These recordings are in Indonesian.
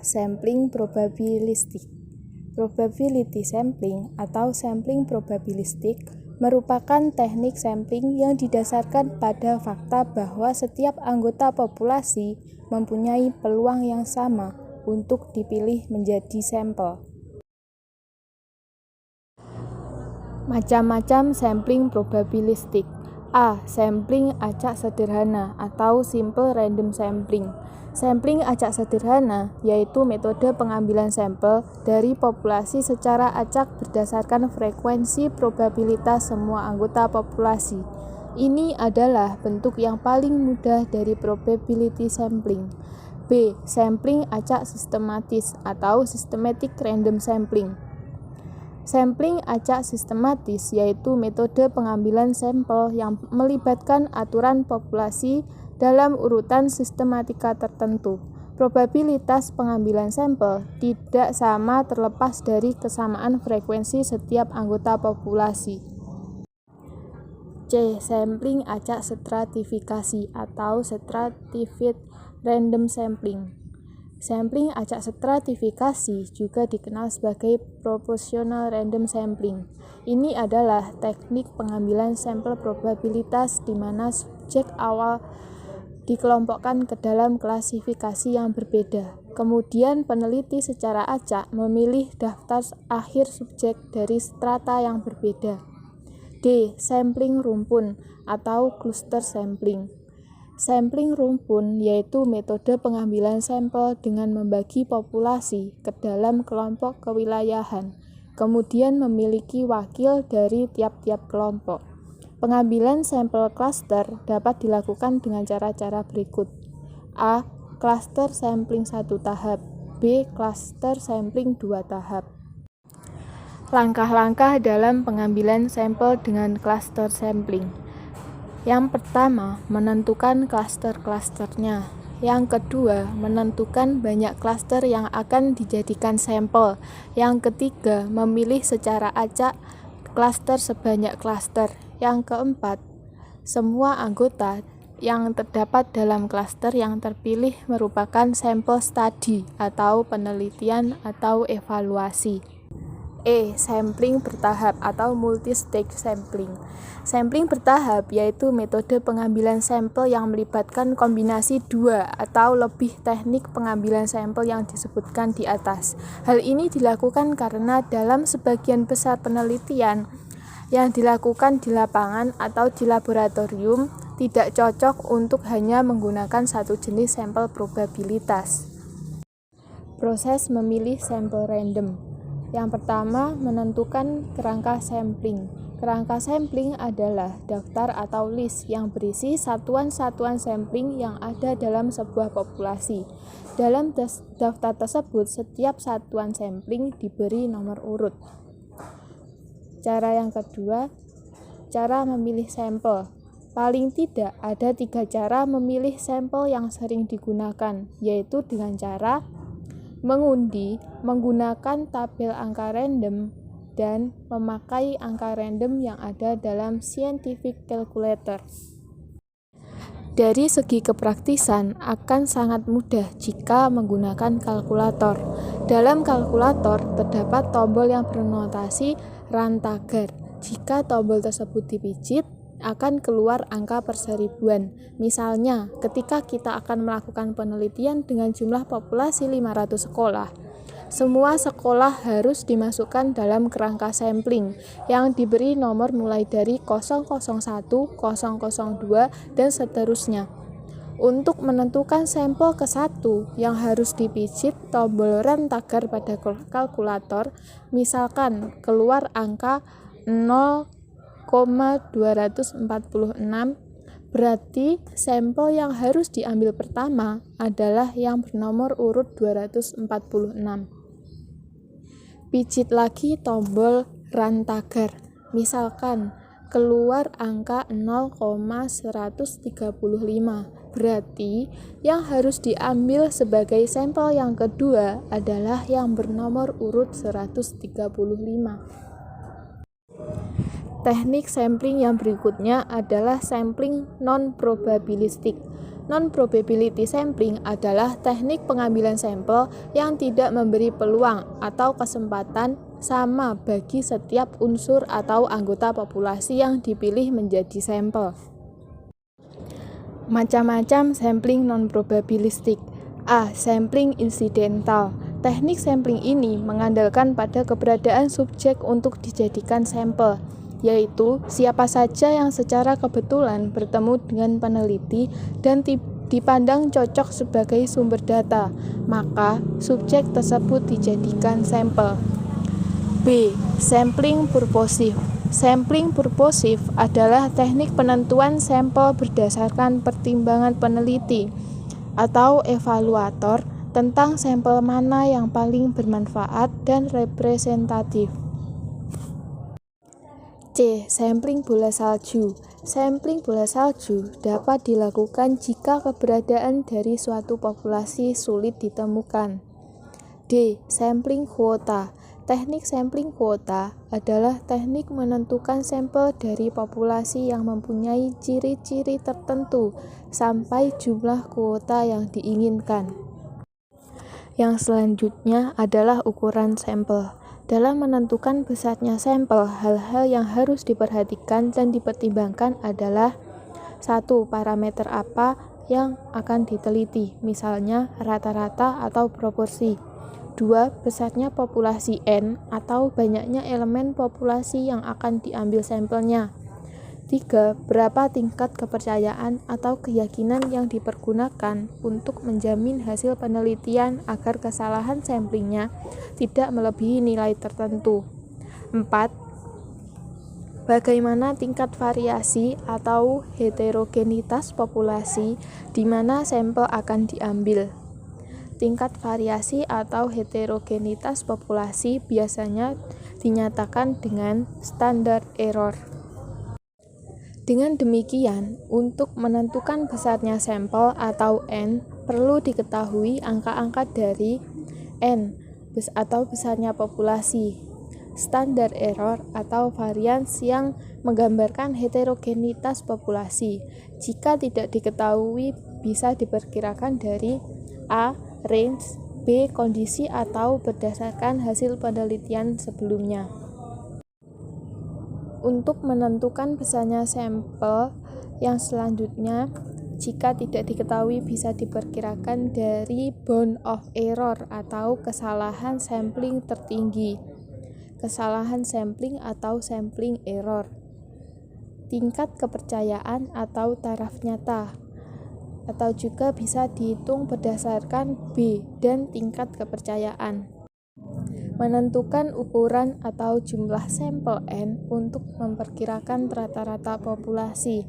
Sampling probabilistik. Probability sampling atau sampling probabilistik merupakan teknik sampling yang didasarkan pada fakta bahwa setiap anggota populasi mempunyai peluang yang sama untuk dipilih menjadi sampel. Macam-macam sampling probabilistik. A. Sampling acak sederhana atau simple random sampling. Sampling acak sederhana yaitu metode pengambilan sampel dari populasi secara acak berdasarkan frekuensi probabilitas semua anggota populasi. Ini adalah bentuk yang paling mudah dari probability sampling. B. Sampling acak sistematis atau systematic random sampling. Sampling acak sistematis yaitu metode pengambilan sampel yang melibatkan aturan populasi dalam urutan sistematika tertentu. Probabilitas pengambilan sampel tidak sama terlepas dari kesamaan frekuensi setiap anggota populasi. C. Sampling acak stratifikasi atau stratified random sampling. Sampling acak stratifikasi juga dikenal sebagai proportional random sampling. Ini adalah teknik pengambilan sampel probabilitas di mana subjek awal dikelompokkan ke dalam klasifikasi yang berbeda. Kemudian peneliti secara acak memilih daftar akhir subjek dari strata yang berbeda. D. Sampling rumpun atau cluster sampling. Sampling rumpun yaitu metode pengambilan sampel dengan membagi populasi ke dalam kelompok kewilayahan, kemudian memiliki wakil dari tiap-tiap kelompok. Pengambilan sampel cluster dapat dilakukan dengan cara-cara berikut. A. Cluster sampling 1 tahap. B. Cluster sampling 2 tahap. Langkah-langkah dalam pengambilan sampel dengan cluster sampling. Yang pertama, menentukan klaster-klasternya. Yang kedua, menentukan banyak klaster yang akan dijadikan sampel. Yang ketiga, memilih secara acak klaster sebanyak klaster. Yang keempat, semua anggota yang terdapat dalam klaster yang terpilih merupakan sampel studi atau penelitian atau evaluasi. E. Sampling bertahap atau multi-stage sampling. Sampling bertahap yaitu metode pengambilan sampel yang melibatkan kombinasi 2 atau lebih teknik pengambilan sampel yang disebutkan di atas. Hal ini dilakukan karena dalam sebagian besar penelitian yang dilakukan di lapangan atau di laboratorium tidak cocok untuk hanya menggunakan satu jenis sampel probabilitas. Proses memilih sampel random. Yang pertama, menentukan kerangka sampling. Kerangka sampling adalah daftar atau list yang berisi satuan-satuan sampling yang ada dalam sebuah populasi. Dalam daftar tersebut, setiap satuan sampling diberi nomor urut. Cara yang kedua, cara memilih sampel. Paling tidak ada 3 cara memilih sampel yang sering digunakan, yaitu dengan cara mengundi, menggunakan tabel angka random, dan memakai angka random yang ada dalam scientific calculator. Dari segi kepraktisan, akan sangat mudah jika menggunakan kalkulator. Dalam kalkulator, terdapat tombol yang bernotasi rantagar. Jika tombol tersebut dipijit, akan keluar angka perseribuan. Misalnya, ketika kita akan melakukan penelitian dengan jumlah populasi 500 sekolah, semua sekolah harus dimasukkan dalam kerangka sampling yang diberi nomor mulai dari 001, 002, dan seterusnya. Untuk menentukan sampel ke-1 yang harus dipijit tombol rantagar pada kalkulator, misalkan keluar angka 0,246, berarti sampel yang harus diambil pertama adalah yang bernomor urut 246. Pijit lagi tombol rantagar, misalkan keluar angka 0,135, berarti yang harus diambil sebagai sampel yang kedua adalah yang bernomor urut 135. Teknik sampling yang berikutnya adalah sampling non-probabilistik. Non-probability sampling adalah teknik pengambilan sampel yang tidak memberi peluang atau kesempatan sama bagi setiap unsur atau anggota populasi yang dipilih menjadi sampel. Macam-macam sampling non-probabilistik. A. Sampling insidental. Teknik sampling ini mengandalkan pada keberadaan subjek untuk dijadikan sampel, yaitu siapa saja yang secara kebetulan bertemu dengan peneliti dan dipandang cocok sebagai sumber data, maka subjek tersebut dijadikan sampel. B. Sampling purposive. Sampling purposive adalah teknik penentuan sampel berdasarkan pertimbangan peneliti atau evaluator tentang sampel mana yang paling bermanfaat dan representatif. C. Sampling bola salju. Sampling bola salju dapat dilakukan jika keberadaan dari suatu populasi sulit ditemukan. D. Sampling kuota. Teknik sampling kuota adalah teknik menentukan sampel dari populasi yang mempunyai ciri-ciri tertentu sampai jumlah kuota yang diinginkan. Yang selanjutnya adalah ukuran sampel. Dalam menentukan besarnya sampel, hal-hal yang harus diperhatikan dan dipertimbangkan adalah 1. Parameter apa yang akan diteliti, misalnya rata-rata atau proporsi. 2. Besarnya populasi N atau banyaknya elemen populasi yang akan diambil sampelnya. 3. Berapa tingkat kepercayaan atau keyakinan yang dipergunakan untuk menjamin hasil penelitian agar kesalahan samplingnya tidak melebihi nilai tertentu. 4. Bagaimana tingkat variasi atau heterogenitas populasi di mana sampel akan diambil. Tingkat variasi atau heterogenitas populasi biasanya dinyatakan dengan standar error. Dengan demikian, untuk menentukan besarnya sampel atau N, perlu diketahui angka-angka dari N atau besarnya populasi, standar error atau varians yang menggambarkan heterogenitas populasi. Jika tidak diketahui, bisa diperkirakan dari A. Range, B. Kondisi atau berdasarkan hasil penelitian sebelumnya. Untuk menentukan besarnya sampel yang selanjutnya, jika tidak diketahui bisa diperkirakan dari bound of error atau kesalahan sampling tertinggi, kesalahan sampling atau sampling error, tingkat kepercayaan atau taraf nyata, atau juga bisa dihitung berdasarkan B dan tingkat kepercayaan. Menentukan ukuran atau jumlah sampel N untuk memperkirakan rata-rata populasi.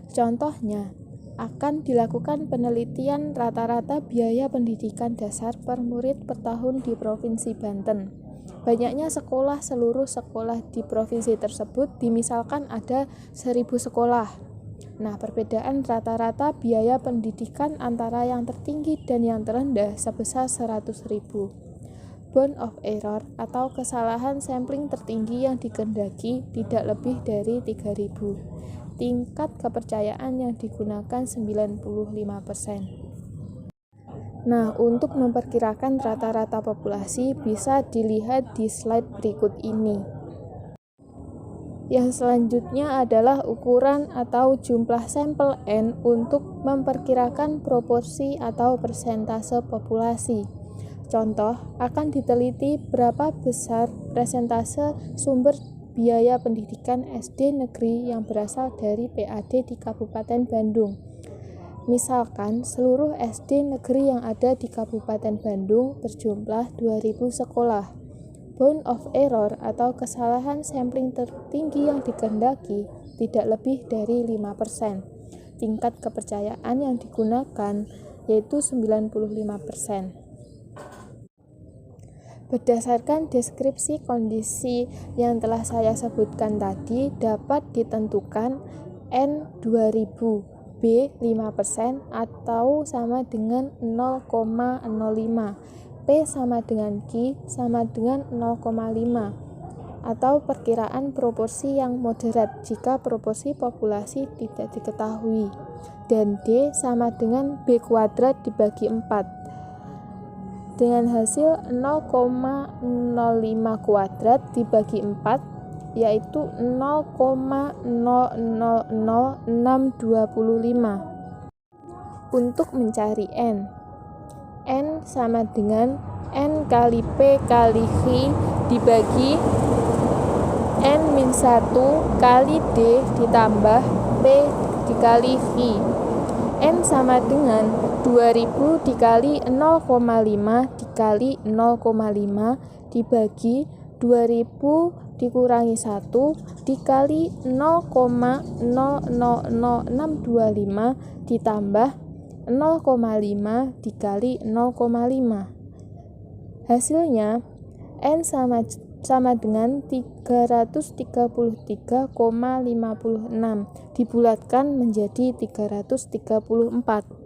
Contohnya, akan dilakukan penelitian rata-rata biaya pendidikan dasar per murid per tahun di Provinsi Banten. Banyaknya seluruh sekolah di provinsi tersebut dimisalkan ada 1000 sekolah. Nah, perbedaan rata-rata biaya pendidikan antara yang tertinggi dan yang terendah sebesar 100.000. Bound of error atau kesalahan sampling tertinggi yang dikehendaki tidak lebih dari 3.000. Tingkat kepercayaan yang digunakan 95%. Nah, untuk memperkirakan rata-rata populasi bisa dilihat di slide berikut ini. Yang selanjutnya adalah ukuran atau jumlah sampel N untuk memperkirakan proporsi atau persentase populasi. Contoh, akan diteliti berapa besar persentase sumber biaya pendidikan SD negeri yang berasal dari PAD di Kabupaten Bandung. Misalkan, seluruh SD negeri yang ada di Kabupaten Bandung berjumlah 2.000 sekolah. Bound of error atau kesalahan sampling tertinggi yang dikehendaki tidak lebih dari 5%. Tingkat kepercayaan yang digunakan yaitu 95%. Berdasarkan deskripsi kondisi yang telah saya sebutkan tadi, dapat ditentukan N 2000, B 5% atau sama dengan 0,05, P sama dengan Q sama dengan 0,5, atau perkiraan proporsi yang moderat jika proporsi populasi tidak diketahui. Dan D sama dengan B kuadrat dibagi 4 dengan hasil 0,05 kuadrat dibagi 4 yaitu 0,000625. Untuk mencari N sama dengan N kali P kali Q dibagi N-1 kali D ditambah P dikali Q. N sama dengan 2000 dikali 0,5 dikali 0,5 dibagi 2000 dikurangi 1 dikali 0,000625 ditambah 0,5 dikali 0,5. Hasilnya N sama dengan 333,56 dibulatkan menjadi 334.